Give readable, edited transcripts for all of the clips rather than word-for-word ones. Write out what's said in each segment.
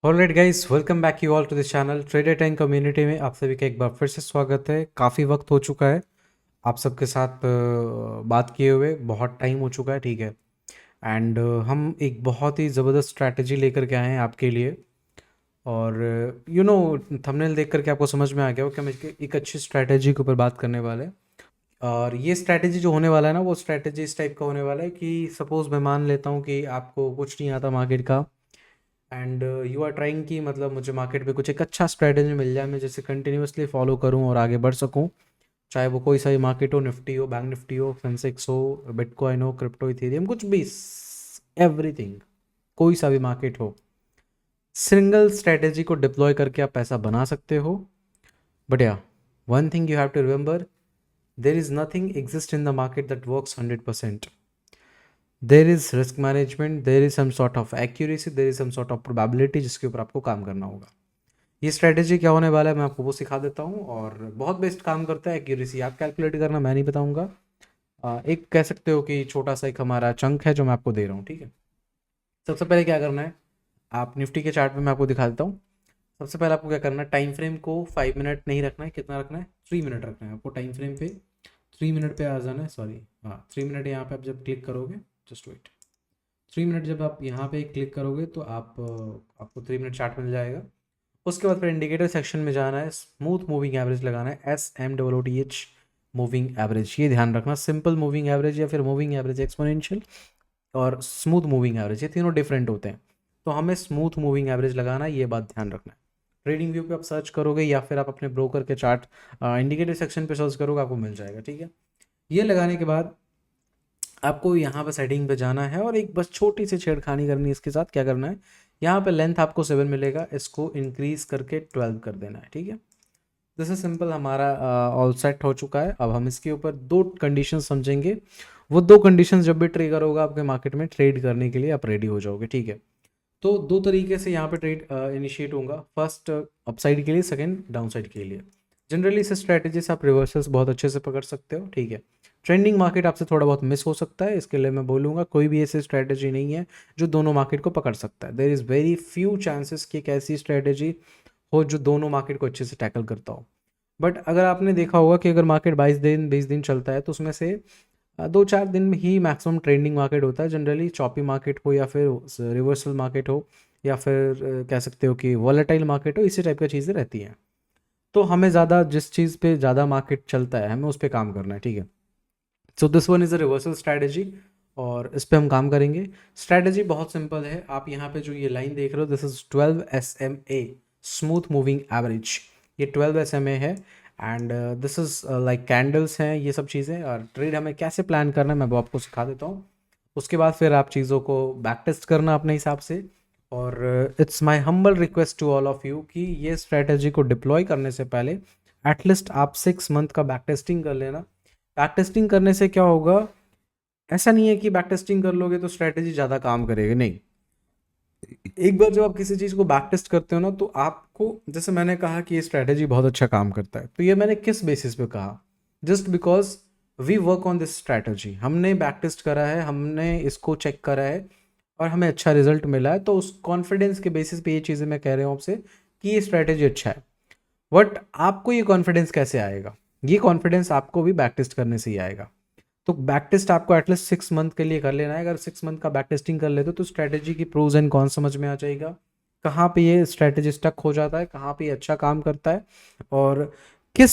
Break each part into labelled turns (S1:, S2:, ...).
S1: Alright guys, welcome back you all to this channel trader time community में आप सभी का एक बार फिर से स्वागत है। काफ़ी वक्त हो चुका है आप सबके साथ बात किए हुए, बहुत टाइम हो चुका है, ठीक है। एंड हम एक बहुत ही ज़बरदस्त स्ट्रैटेजी लेकर के आए हैं आपके लिए। और थंबनेल देख करके आपको समझ में आ गया हो कि हम एक अच्छी स्ट्रैटेजी के ऊपर बात करने वाले हैं। और ये स्ट्रैटेजी जो होने वाला है ना, वो स्ट्रैटेजी इस टाइप का होने वाला है कि सपोज़ मैं मान लेता हूँ कि आपको कुछ नहीं आता मार्केट का, एंड यू आर ट्राइंग कि मतलब मुझे मार्केट पे कुछ एक अच्छा स्ट्रेटजी मिल जाए, मैं जैसे कंटिन्यूसली फॉलो करूं और आगे बढ़ सकूं। चाहे वो कोई सा भी मार्केट हो, निफ्टी हो, बैंक निफ्टी हो, सेंसेक्स हो, बिटकॉइन हो, क्रिप्टो, इथेरियम, कुछ भी, एवरीथिंग, कोई सा भी मार्केट हो, सिंगल स्ट्रेटेजी को डिप्लॉय करके आप पैसा बना सकते हो। But yeah, one thing you have to remember, there is nothing exist in the market that works 100%. There is risk management, there is some sort of accuracy, there is some sort of probability जिसके ऊपर आपको काम करना होगा। ये strategy क्या होने वाला है मैं आपको वो सिखा देता हूँ, और बहुत बेस्ट काम करता है। एक्यूरेसी आप कैलकुलेट करना, मैं नहीं बताऊंगा। एक कह सकते हो कि छोटा सा एक हमारा चंक है जो मैं आपको दे रहा हूँ, ठीक है। सबसे पहले क्या करना है, आप निफ्टी के चार्ट में मैं आपको दिखा देता हूँ। सबसे पहले आपको क्या करना है, टाइम फ्रेम को 5 मिनट नहीं रखना है, कितना रखना है, 3 मिनट रखना है आपको। टाइम फ्रेम पे 3 मिनट पे आ जाना है, सॉरी, हाँ 3 मिनट। यहाँ पे आप जब क्लिक करोगे, जस्ट वेट, 3 मिनट जब आप यहाँ पे क्लिक करोगे तो आपको 3 मिनट चार्ट मिल जाएगा। उसके बाद फिर इंडिकेटर सेक्शन में जाना है, स्मूथ मूविंग एवरेज लगाना है, SMOOTH मूविंग एवरेज। ये ध्यान रखना, सिंपल मूविंग एवरेज या फिर मूविंग एवरेज एक्सपोनेंशियल और स्मूथ मूविंग एवरेज, ये तीनों डिफरेंट होते हैं। तो हमें स्मूथ मूविंग एवरेज लगाना है, ये बात ध्यान रखना है। ट्रेडिंग व्यू पे आप सर्च करोगे या फिर आप अपने ब्रोकर के चार्ट इंडिकेटर सेक्शन पे सर्च करोगे, आपको मिल जाएगा, ठीक है। ये लगाने के बाद आपको यहाँ पे सेटिंग पे जाना है और एक बस छोटी सी छेड़खानी करनी है इसके साथ। क्या करना है, यहाँ पे लेंथ आपको 7 मिलेगा, इसको इंक्रीज करके 12 कर देना है, ठीक है। दिस इज सिंपल, हमारा ऑल सेट हो चुका है। अब हम इसके ऊपर दो कंडीशन समझेंगे। वो दो कंडीशन जब भी ट्रिगर होगा आपके मार्केट में, ट्रेड करने के लिए आप रेडी हो जाओगे, ठीक है। तो दो तरीके से यहाँ पे ट्रेड इनिशिएट होगा, फर्स्ट अपसाइड के लिए, सेकंड डाउन साइड के लिए। जनरली इस स्ट्रैटेजी से आप रिवर्सल्स बहुत अच्छे से पकड़ सकते हो, ठीक है। ट्रेंडिंग मार्केट आपसे थोड़ा बहुत मिस हो सकता है, इसके लिए मैं बोलूँगा कोई भी ऐसी स्ट्रैटेजी नहीं है जो दोनों मार्केट को पकड़ सकता है। There is very few chances कि एक ऐसी स्ट्रैटेजी हो जो दोनों मार्केट को अच्छे से टैकल करता हो। बट अगर आपने देखा होगा कि अगर मार्केट 22 दिन 20 दिन चलता है तो उसमें से 2-4 दिन में ही मैक्सिमम ट्रेंडिंग मार्केट होता है। जनरली चॉपी मार्केट हो या फिर रिवर्सल मार्केट हो या फिर कह सकते हो कि वॉलेटाइल मार्केट हो, इसी टाइप की चीज़ें रहती हैं। तो हमें ज़्यादा जिस चीज़ पे ज़्यादा मार्केट चलता है हमें उस पर काम करना है, ठीक है। So this one is a reversal strategy और इस पे हम काम करेंगे। स्ट्रैटेजी बहुत सिंपल है, आप यहाँ पे जो ये लाइन देख रहे हो, this is 12 SMA, smooth moving average. ये 12 SMA है and this is like candles हैं, ये सब चीज़ें। और ट्रेड हमें कैसे प्लान करना है मैं वो आपको सिखा देता हूँ। उसके बाद फिर आप चीज़ों को बैक टेस्ट करना अपने हिसाब से। और it's my humble request to all of you कि ये स्ट्रैटेजी को डिप्लॉय करने से पहले एटलीस्ट आप 6 मंथ का बैक टेस्टिंग कर लेना। बैक टेस्टिंग करने से क्या होगा, ऐसा नहीं है कि बैक टेस्टिंग कर लोगे तो स्ट्रैटेजी ज़्यादा काम करेगी, नहीं। एक बार जब आप किसी चीज़ को बैक टेस्ट करते हो ना, तो आपको, जैसे मैंने कहा कि ये स्ट्रैटेजी बहुत अच्छा काम करता है, तो ये मैंने किस बेसिस पे कहा, just because we work on this strategy. हमने बैक टेस्ट करा है, हमने इसको चेक करा है और हमें अच्छा रिजल्ट मिला है, तो उस कॉन्फिडेंस के बेसिस पे ये चीज़ें मैं कह रहा हूँ आपसे कि ये स्ट्रैटेजी अच्छा है। बट आपको ये कॉन्फिडेंस कैसे आएगा, ये कॉन्फिडेंस आपको भी बैक टेस्ट करने से ही आएगा। तो बैक टेस्ट आपको एटलीस्ट 6 मंथ के लिए कर लेना है। अगर 6 मंथ का बैक टेस्टिंग कर लेते तो स्ट्रैटेजी की प्रोज एंड कॉन समझ में आ जाएगा, कहाँ पे ये स्ट्रैटेजी स्टक हो जाता है, कहाँ पे ये अच्छा काम करता है, और किस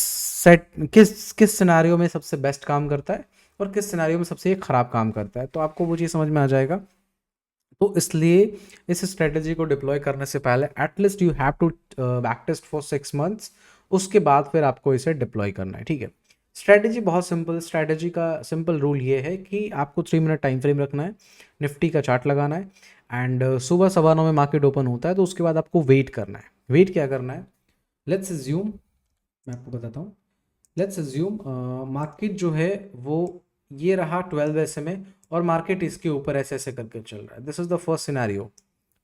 S1: सिनारियो में सबसे बेस्ट काम करता है और किस सिनारियो में सबसे ख़राब काम करता है, तो आपको वो चीज़ समझ में आ जाएगा। तो इसलिए इस स्ट्रेटेजी को डिप्लॉय करने से पहले at least you have to back test for 6 months. उसके बाद फिर आपको इसे डिप्लॉय करना है, ठीक है। स्ट्रेटेजी बहुत सिंपल, स्ट्रेटेजी का सिंपल रूल ये है कि आपको 3 मिनट टाइम फ्रेम रखना है, निफ्टी का चार्ट लगाना है, एंड सुबह 9:15 में मार्केट ओपन होता है तो उसके बाद आपको वेट करना है। वेट क्या करना है, लेट्स अज्यूम, मैं आपको बताता हूँ। लेट्स अज्यूम मार्केट जो है वो ये रहा 12 SMA और मार्केट इसके ऊपर ऐसे ऐसे करके चल रहा है। This is the first scenario,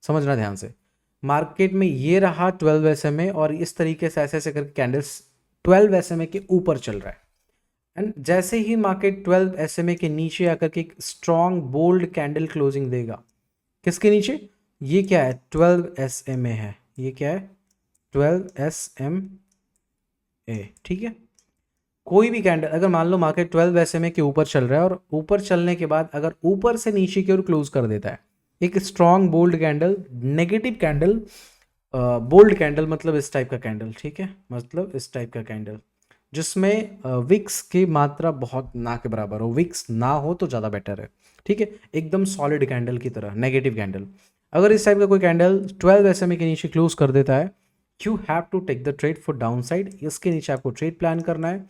S1: समझना ध्यान से। मार्केट में ये रहा 12 SMA और इस तरीके से ऐसे ऐसे करके कैंडल्स 12 SMA के ऊपर चल रहा है। एंड जैसे ही मार्केट 12 SMA के नीचे आकर के एक स्ट्रॉन्ग बोल्ड कैंडल क्लोजिंग देगा, किसके नीचे, ये क्या है, 12 SMA है, ये क्या है 12 SMA, ठीक है। कोई भी कैंडल अगर मान लो मार्केट 12 SMA के ऊपर चल रहा है और ऊपर चलने के बाद अगर ऊपर से नीचे की ओर क्लोज कर देता है, एक strong bold candle, negative candle, bold candle मतलब इस टाइप का कैंडल, ठीक है, मतलब इस टाइप का कैंडल जिसमें विक्स की मात्रा बहुत ना के बराबर हो, विक्स ना हो तो ज़्यादा बेटर है, ठीक है, एकदम सॉलिड कैंडल की तरह, नेगेटिव कैंडल। अगर इस टाइप का कोई कैंडल 12 SMA के नीचे क्लोज कर देता है, you have to take the trade for downside, इसके नीचे आपको ट्रेड प्लान करना है।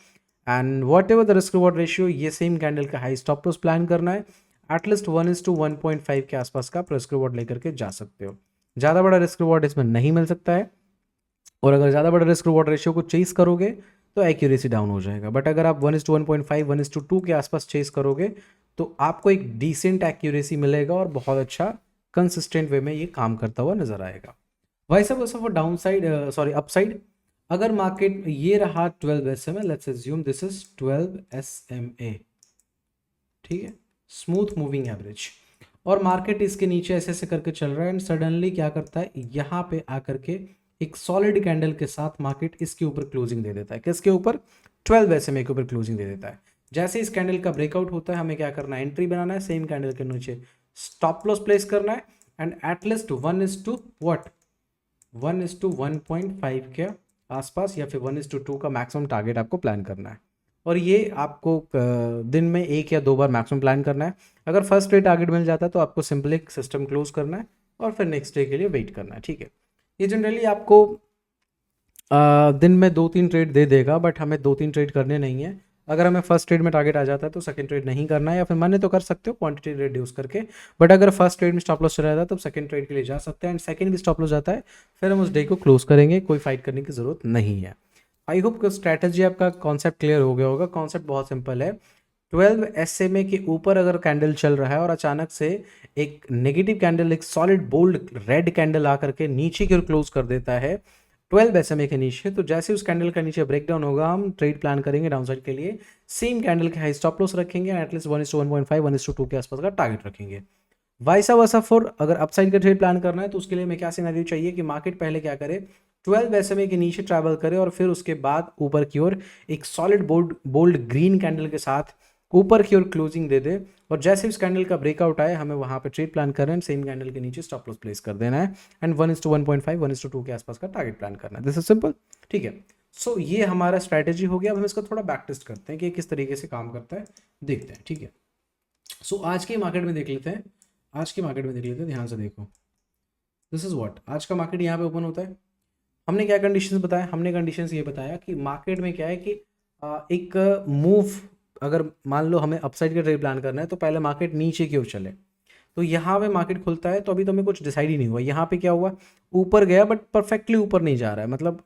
S1: And whatever the risk reward ratio, ये सेम कैंडल का हाई स्टॉप लॉस प्लान करना है। एटलीस्ट 1:1.5 के आसपास का रिस्क रिवॉर्ड लेकर के जा सकते हो। ज़्यादा बड़ा रिस्क रिवॉर्ड इसमें नहीं मिल सकता है, और अगर ज़्यादा बड़ा रिस्क रिवॉर्ड रेशियो को चेस करोगे तो एक्यूरेसी डाउन हो जाएगा। बट अगर आप 1:1.5 1:2 के आसपास चेस करोगे तो आपको एक डिसेंट एक्यूरेसी मिलेगा और बहुत अच्छा कंसिस्टेंट वे में ये काम करता हुआ नजर आएगा। वैसा वैसा वो डाउन साइड, सॉरी अपसाइड, अगर मार्केट ये रहा 12 SMA, let's assume this is 12 SMA, ठीक है, स्मूथ मूविंग एवरेज, और मार्केट इसके नीचे ऐसे ऐसे करके चल रहा है एंड सडनली क्या करता है, यहाँ पे आकर के एक सॉलिड कैंडल के साथ मार्केट इसके ऊपर क्लोजिंग दे देता है। किसके ऊपर, 12 SMA के ऊपर क्लोजिंग दे देता है। जैसे इस कैंडल का ब्रेकआउट होता है, हमें क्या करना है, एंट्री बनाना है, सेम कैंडल के नीचे स्टॉप लॉस प्लेस करना है, एंड एटलीस्ट 1:1.5 के आसपास या फिर 1:2 का मैक्सिमम टारगेट आपको प्लान करना है। और ये आपको दिन में 1 या 2 बार मैक्सिमम प्लान करना है। अगर फर्स्ट डे टारगेट मिल जाता है तो आपको सिंपली सिस्टम क्लोज करना है और फिर नेक्स्ट डे के लिए वेट करना है, ठीक है। ये जनरली आपको दिन में 2-3 ट्रेड दे देगा, बट हमें 2-3 ट्रेड करने नहीं है। अगर हमें फर्स्ट ट्रेड में टारगेट आ जाता है तो सेकंड ट्रेड नहीं करना है, या फिर माने तो कर सकते हो क्वांटिटी रिड्यूस करके। बट अगर फर्स्ट ट्रेड में स्टॉप लॉस चला जाता है तो सेकंड ट्रेड के लिए जा सकते हैं, एंड सेकंड भी स्टॉप लॉस जाता है, फिर हम उस डे को क्लोज करेंगे, कोई फाइट करने की जरूरत नहीं है। आई होप स्ट्रैटेजी आपका कॉन्सेप्ट क्लियर हो गया होगा। कॉन्सेप्ट बहुत सिंपल है। 12 SMA के ऊपर अगर कैंडल चल रहा है और अचानक से एक नेगेटिव कैंडल, एक सॉलिड बोल्ड रेड कैंडल आकर के नीचे की ओर क्लोज कर देता है 12 SMA के नीचे, तो जैसे उस कैंडल का नीचे ब्रेकडाउन होगा हम ट्रेड प्लान करेंगे डाउन साइड के लिए, सेम कैंडल के हाई स्टॉप लॉस रखेंगे, एटलीस्ट 1:1.5 1:2 के आसपास का टारगेट रखेंगे। वाइसा वर्सा फॉर अगर अपसाइड का ट्रेड प्लान करना है तो उसके लिए हमें क्या सिनेरियो चाहिए कि मार्केट पहले क्या करे, 12 SMA के नीचे ट्रैवल करे और फिर उसके बाद ऊपर की ओर एक सॉलिड बोल्ड ग्रीन कैंडल के साथ ऊपर की ओर क्लोजिंग दे दे, और जैसे इस कैंडल का ब्रेकआउट आए हमें वहां पे ट्रेड प्लान करना है, सेम कैंडल के नीचे स्टॉप लॉस प्लेस कर देना है, एंड 1:1.5 1:2 के आसपास का टारगेट प्लान करना है। दिस इज सिंपल, ठीक है। सो ये हमारा स्ट्रैटेजी हो गया। अब हम इसका थोड़ा बैक टेस्ट करते हैं कि किस तरीके से काम करता है, देखते हैं, ठीक है। सो आज के मार्केट में देख लेते हैं, आज के मार्केट में देख लेते हैं, ध्यान से देखो। दिस इज व्हाट, आज का मार्केट यहाँ पे ओपन होता है। हमने क्या कंडीशंस बताया, हमने कंडीशंस ये बताया कि मार्केट में क्या है कि एक मूव, अगर मान लो हमें अपसाइड का ट्रेड प्लान करना है तो पहले मार्केट नीचे की ओर चले, तो यहाँ पे मार्केट खुलता है तो अभी तो हमें कुछ डिसाइड ही नहीं हुआ। यहाँ पे क्या हुआ, ऊपर गया बट परफेक्टली ऊपर नहीं जा रहा है, मतलब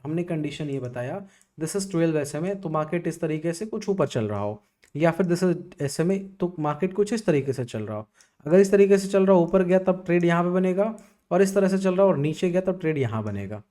S1: हमने कंडीशन ये बताया दिस इज 12 SMA, तो मार्केट इस तरीके से कुछ ऊपर चल रहा हो, या फिर दिस इज SMA तो मार्केट कुछ इस तरीके से चल रहा हो। अगर इस तरीके से चल रहा हो, ऊपर गया तब ट्रेड यहाँ पे बनेगा, और इस तरह से चल रहा हो और नीचे गया तब ट्रेड यहाँ बनेगा।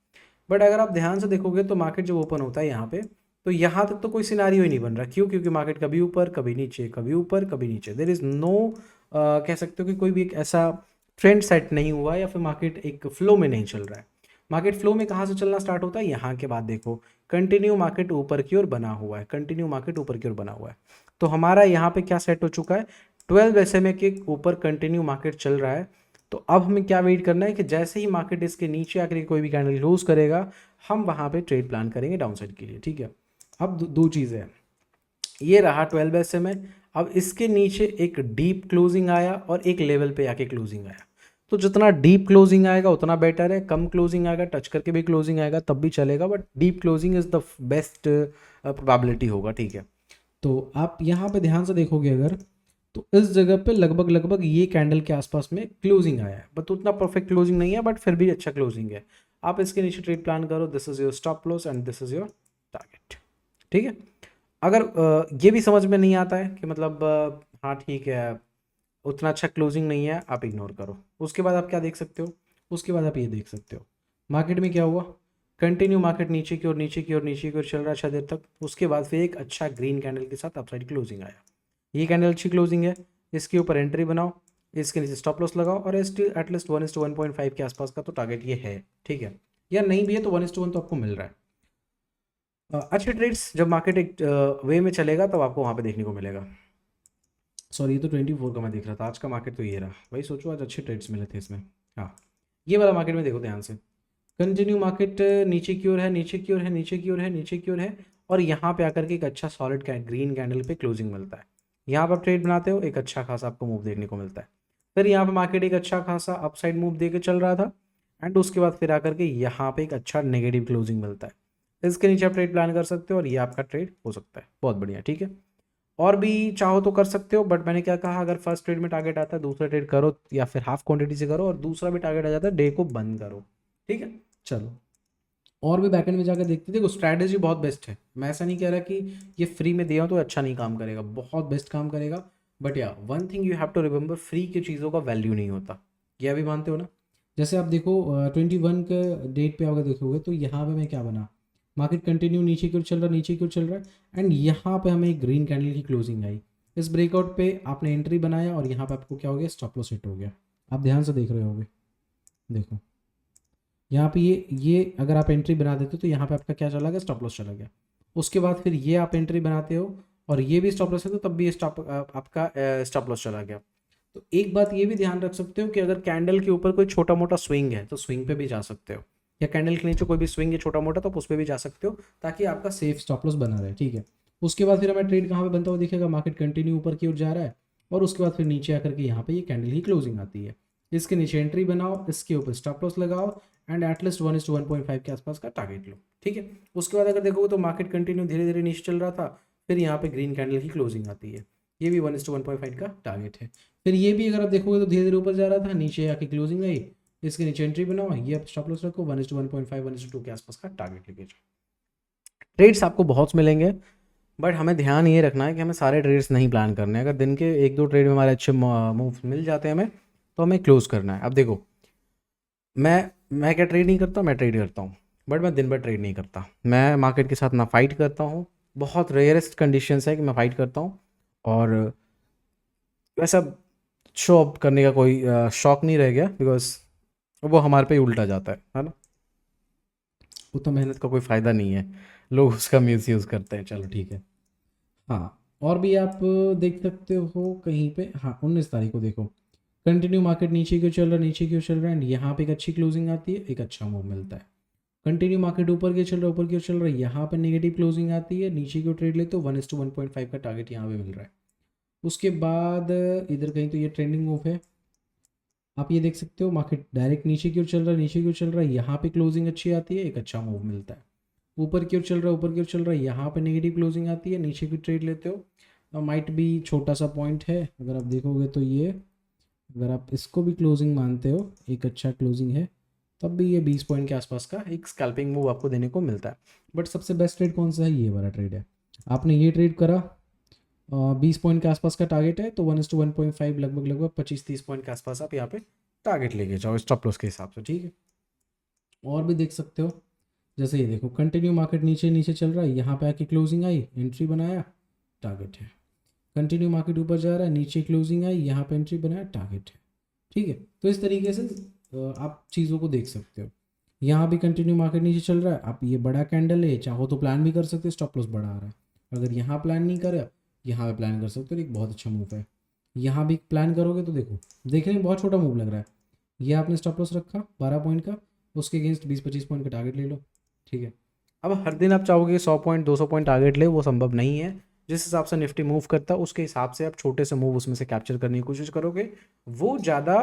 S1: बट अगर आप ध्यान से देखोगे तो मार्केट जब ओपन होता है यहाँ पे, तो यहाँ तक तो कोई सिनारियो ही नहीं बन रहा। क्यों, क्योंकि मार्केट कभी ऊपर कभी नीचे, कभी ऊपर कभी नीचे, देयर इज नो, कह सकते हो कि कोई भी एक ऐसा ट्रेंड सेट नहीं हुआ, या फिर मार्केट एक फ्लो में नहीं चल रहा है। मार्केट फ्लो में कहाँ से चलना स्टार्ट होता है, यहाँ के बाद देखो कंटिन्यू मार्केट ऊपर की ओर बना हुआ है, कंटिन्यू मार्केट ऊपर की ओर बना हुआ है। तो हमारा यहाँ पे क्या सेट हो चुका है, 12 SMA के ऊपर कंटिन्यू मार्केट चल रहा है। तो अब हमें क्या वेट करना है कि जैसे ही मार्केट इसके नीचे आकर कोई भी कैंडल क्लोज करेगा, हम वहाँ पे ट्रेड प्लान करेंगे डाउन साइड के लिए, ठीक है। अब दो चीज़ें हैं, ये रहा 12 SMA, अब इसके नीचे एक डीप क्लोजिंग आया और एक लेवल पे आके क्लोजिंग आया। तो जितना डीप क्लोजिंग आएगा उतना बेटर है, कम क्लोजिंग आएगा, टच करके भी क्लोजिंग आएगा तब भी चलेगा, but deep closing is the best probability होगा, ठीक है। तो आप यहाँ पे ध्यान से देखोगे अगर, तो इस जगह पे लगभग लगभग ये कैंडल के आसपास में क्लोजिंग आया है, बट उतना परफेक्ट क्लोजिंग नहीं है, बट फिर भी अच्छा क्लोजिंग है। आप इसके नीचे ट्रेड प्लान करो, this is your stop loss and this is your target, ठीक है। अगर ये भी समझ में नहीं आता है कि मतलब हाँ ठीक है उतना अच्छा क्लोजिंग नहीं है, आप इग्नोर करो। उसके बाद आप क्या देख सकते हो, उसके बाद आप ये देख सकते हो मार्केट में क्या हुआ, कंटिन्यू मार्केट नीचे की ओर नीचे की ओर नीचे की ओर चल रहा अच्छा देर तक, उसके बाद फिर एक अच्छा ग्रीन कैंडल के साथ अपसाइड क्लोजिंग आया। ये कैंडल अच्छी क्लोजिंग है, इसके ऊपर एंट्री बनाओ, इसके नीचे स्टॉप लॉस लगाओ और एटलीस्ट 1:1.5 के आसपास का तो टारगेट ये है, ठीक है, या नहीं भी है तो 1:1 तो आपको मिल रहा है। अच्छे ट्रेड्स जब मार्केट एक वे में चलेगा तब आपको वहाँ पे देखने को मिलेगा। सॉरी, ये तो 24 का मैं देख रहा था, आज का मार्केट तो ये रहा भाई। सोचो आज अच्छे ट्रेड्स मिले थे इसमें। हाँ, ये वाला मार्केट में देखो ध्यान से, कंटिन्यू मार्केट नीचे की ओर है, नीचे की ओर है, नीचे की ओर है, नीचे की ओर है, और यहाँ पे आकर के एक अच्छा सॉलिड ग्रीन कैंडल पे क्लोजिंग मिलता है। यहाँ पर आप ट्रेड बनाते हो, एक अच्छा खासा आपको मूव देखने को मिलता है। फिर यहाँ पे मार्केट एक अच्छा खासा अपसाइड मूव दे के चल रहा था, एंड उसके बाद फिर आकर के यहाँ पे एक अच्छा नेगेटिव क्लोजिंग मिलता है। इसके नीचे आप ट्रेड प्लान कर सकते हो और ये आपका ट्रेड हो सकता है। बहुत बढ़िया, ठीक है। और भी चाहो तो कर सकते हो, बट मैंने क्या कहा, अगर फर्स्ट ट्रेड में टारगेट आता है दूसरा ट्रेड करो, या फिर हाफ क्वांटिटी से करो, और दूसरा भी टारगेट आ जाता है डे को बंद करो, ठीक है। चलो, और भी बैकएंड में जाकर देखते थे। देखो स्ट्रैटेजी बहुत बेस्ट है, मैं ऐसा नहीं कह रहा कि ये फ्री में दिया तो अच्छा नहीं काम करेगा, बहुत बेस्ट काम करेगा। But yeah one thing you have to remember, free की चीज़ों का वैल्यू नहीं होता, ये अभी मानते हो ना। जैसे आप देखो 21 के डेट पे अगर देखोगे तो यहाँ पे मैं क्या बना, मार्केट कंटिन्यू नीचे की ओर चल रहा, नीचे की ओर चल रहा है, एंड यहाँ पे हमें एक ग्रीन कैंडल की क्लोजिंग आई। इस ब्रेकआउट पे आपने एंट्री बनाया और यहाँ पे आपको क्या हो गया, स्टॉप लॉस हिट हो गया। आप ध्यान से देख रहे होगे, देखो यहाँ पे ये अगर आप एंट्री बना देते हो तो यहाँ पे आपका क्या चला गया, स्टॉप लॉस चला गया। उसके बाद फिर ये आप एंट्री बनाते हो और ये भी स्टॉप लॉस है, तो तब भी आपका स्टॉप लॉस चला गया। तो एक बात ये भी ध्यान रख सकते हो कि अगर कैंडल के ऊपर कोई छोटा मोटा स्विंग है तो स्विंग पे भी जा सकते हो, या कैंडल के नीचे कोई भी स्विंग है छोटा मोटा तो आप उस पर भी जा सकते हो, ताकि आपका सेफ स्टॉप लॉस बना रहे, ठीक है। उसके बाद फिर हमें ट्रेड कहाँ पे बनता हुआ दिखेगा, मार्केट कंटिन्यू ऊपर की ओर जा रहा है और उसके बाद फिर नीचे आकर के यहाँ पे ये कैंडल ही क्लोजिंग आती है। इसके नीचे एंट्री बनाओ, इसके ऊपर स्टॉप लॉस लगाओ, एंड एटलीस्ट 1:1.5 के आसपास का टारगेट लो, ठीक है। उसके बाद अगर देखोगे तो मार्केट कंटिन्यू धीरे धीरे नीचे चल रहा था, फिर यहाँ पे ग्रीन कैंडल की क्लोजिंग आती है, ये भी 1:1.5 का टारगेट है। फिर ये भी अगर आप देखोगे तो धीरे धीरे ऊपर जा रहा था, नीचे आके क्लोजिंग आई, इसके नीचे एंट्री बनाओ, ये आप स्टॉप लॉस रखो, 1:1.5 1:2 के आसपास का टारगेट लेके जाओ। ट्रेड्स आपको बहुत मिलेंगे, बट हमें ध्यान ये रखना है कि हमें सारे ट्रेड्स नहीं प्लान करने हैं। अगर दिन के एक दो ट्रेड में हमारे अच्छे मूव मिल जाते हैं हमें, तो हमें क्लोज करना है। अब देखो, मैं क्या ट्रेड नहीं करता, मैं ट्रेड करता हूँ, बट मैं दिन भर ट्रेड नहीं करता। मैं मार्केट के साथ ना फाइट करता हूँ, बहुत रेयरेस्ट कंडीशंस है कि मैं फाइट करता हूँ, और वैसा शो अप करने का कोई शौक नहीं रह गया, बिकॉज वो हमारे पे ही उल्टा जाता है ना। उतना मेहनत का कोई फ़ायदा नहीं है, लोग उसका मिस यूज़ करते हैं। चलो ठीक है। हाँ, और भी आप देख सकते हो कहीं पे, हाँ 19 तारीख को देखो, कंटिन्यू मार्केट नीचे क्यों चल रहा है, नीचे क्यों चल रहा है, एंड यहाँ पे एक अच्छी क्लोजिंग आती है, एक अच्छा मूव मिलता है। कंटिन्यू मार्केट ऊपर क्यों चल रहा है, ऊपर क्यों चल रहा है, यहाँ पे नेगेटिव क्लोजिंग आती है, नीचे क्यों ट्रेड लेते हो, 1:1.5 का टारगेट यहाँ पे मिल रहा है। उसके बाद इधर कहीं तो ये ट्रेंडिंग मूव है, आप ये देख सकते हो, मार्केट डायरेक्ट नीचे क्यों चल रहा है, नीचे क्यों चल रहा है, यहाँ पे क्लोजिंग अच्छी आती है, एक अच्छा मूव मिलता है। ऊपर की ओर चल रहा है, ऊपर की ओर चल रहा है, यहाँ पे नेगेटिव क्लोजिंग आती है, नीचे की ट्रेड लेते हो, माइट भी छोटा सा पॉइंट है, अगर आप देखोगे तो ये, अगर आप इसको भी क्लोजिंग मानते हो, एक अच्छा क्लोजिंग है, तब भी ये 20 पॉइंट के आसपास का एक स्कैल्पिंग मूव आपको देने को मिलता है। बट सबसे बेस्ट ट्रेड कौन सा है, ये वाला ट्रेड है। आपने ये ट्रेड करा, 20 पॉइंट के आसपास का टारगेट है, तो 1:1.5 लगभग लगभग 25-30 पॉइंट के आसपास आप यहाँ पे टारगेट लेके जाओ स्टॉप लॉस के हिसाब से, ठीक है। और भी देख सकते हो, जैसे ये देखो, कंटिन्यू मार्केट नीचे नीचे चल रहा है, यहाँ पे आके क्लोजिंग आई, एंट्री बनाया, टारगेट है। कंटिन्यू मार्केट ऊपर जा रहा है, नीचे क्लोजिंग आई, यहाँ पे एंट्री बनाया, टारगेट है, ठीक है। तो इस तरीके से आप चीज़ों को देख सकते हो। यहाँ भी कंटिन्यू मार्केट नीचे चल रहा है, आप ये बड़ा कैंडल है, चाहो तो प्लान भी कर सकते हो, स्टॉप लॉस बढ़ा रहा है। अगर यहाँ प्लान नहीं करा, यहाँ पे प्लान कर सकते हो, एक बहुत अच्छा मूव है। यहाँ भी प्लान करोगे तो देखो, देखने में बहुत छोटा मूव लग रहा है, ये आपने स्टॉप लॉस रखा 12 पॉइंट का, उसके अगेंस्ट 20-25 पॉइंट का टारगेट ले लो, ठीक है। अब हर दिन आप चाहोगे 100 पॉइंट 200 पॉइंट टारगेट ले, वो संभव नहीं है। जिस हिसाब से निफ्टी मूव करता है उसके हिसाब से आप छोटे से मूव उसमें से कैप्चर करने की कोशिश करोगे, वो ज़्यादा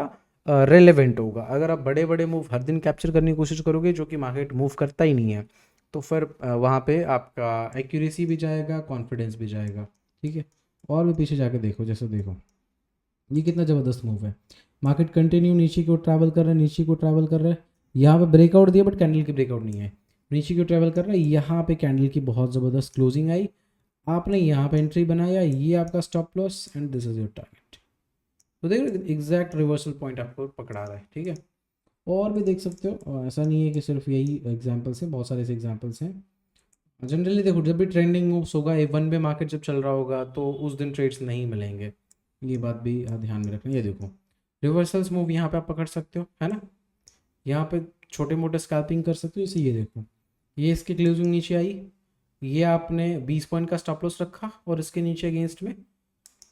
S1: रेलेवेंट होगा। अगर आप बड़े बड़े मूव हर दिन कैप्चर करने की कोशिश करोगे, जो कि मार्केट मूव करता ही नहीं है, तो फिर वहाँ पे आपका एक्यूरेसी भी जाएगा, कॉन्फिडेंस भी जाएगा, ठीक है। और भी पीछे जाके देखो, जैसे देखो ये कितना ज़बरदस्त मूव है, मार्केट कंटिन्यू नीचे की ओर ट्रैवल कर रहा है, नीचे को ट्रैवल कर रहा है, यहाँ पे ब्रेकआउट दिया बट कैंडल की ब्रेकआउट नहीं है, नीचे की ओर ट्रैवल कर रहा है, यहाँ पे कैंडल की बहुत ज़बरदस्त क्लोजिंग आई, आपने यहाँ पे एंट्री बनाया, ये आपका stop loss, and this is your target. तो देखो एग्जैक्ट रिवर्सल पॉइंट आपको पकड़ा रहा है, ठीक है। और भी देख सकते हो, ऐसा नहीं है कि सिर्फ यही एग्जाम्पल्स हैं, बहुत सारे ऐसे एग्जाम्पल्स हैं। जनरली देखो, जब भी ट्रेंडिंग मूव्स होगा, A1 पे मार्केट जब चल रहा होगा, तो उस दिन ट्रेड्स नहीं मिलेंगे, ये बात भी ध्यान में रखना। ये देखो, रिवर्सल्स मूव यहाँ पे आप पकड़ सकते हो, है ना। यहाँ पे छोटे मोटे स्कैल्पिंग कर सकते हो, जैसे ये देखो, ये इसकी क्लोजिंग नीचे आई, ये आपने 20 पॉइंट का स्टॉप लॉस रखा और इसके नीचे अगेंस्ट में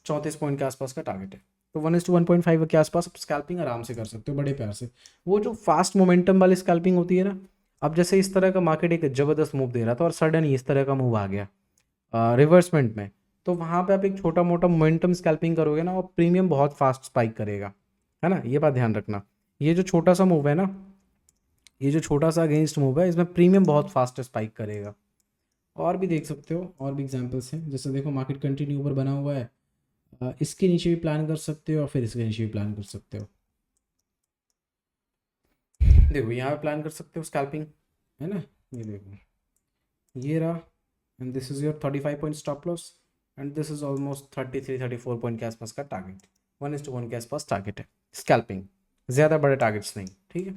S1: 34 पॉइंट के आसपास का टारगेट है, तो 1:1.5 के आसपास आप स्कैल्पिंग आराम से कर सकते हो बड़े प्यार से। वो जो फास्ट मोमेंटम वाली स्कैल्पिंग होती है ना, अब जैसे इस तरह का मार्केट एक ज़बरदस्त मूव दे रहा था और सडन इस तरह का मूव आ गया रिवर्समेंट में, तो वहाँ पे आप एक छोटा मोटा मोमेंटम स्कैल्पिंग करोगे ना और प्रीमियम बहुत फास्ट स्पाइक करेगा, है ना। ये बात ध्यान रखना, ये जो छोटा सा मूव है ना, ये जो छोटा सा अगेंस्ट मूव है, इसमें प्रीमियम बहुत फास्ट स्पाइक करेगा। और भी देख सकते हो, और भी एग्जांपल्स हैं, जैसे देखो मार्केट कंटिन्यू ऊपर बना हुआ है, इसके नीचे भी प्लान कर सकते हो और फिर इसके नीचे भी प्लान कर सकते हो। देखो यहाँ पे प्लान कर सकते हो स्कैल्पिंग, है ना। ये देखो, ये रहा, and this is your 35 point stop loss, and this is almost 33-34 point के आसपास का टारगेट, 1:1 के आसपास टारगेट है स्कैल्पिंग, ज़्यादा बड़े टारगेट्स नहीं, ठीक है।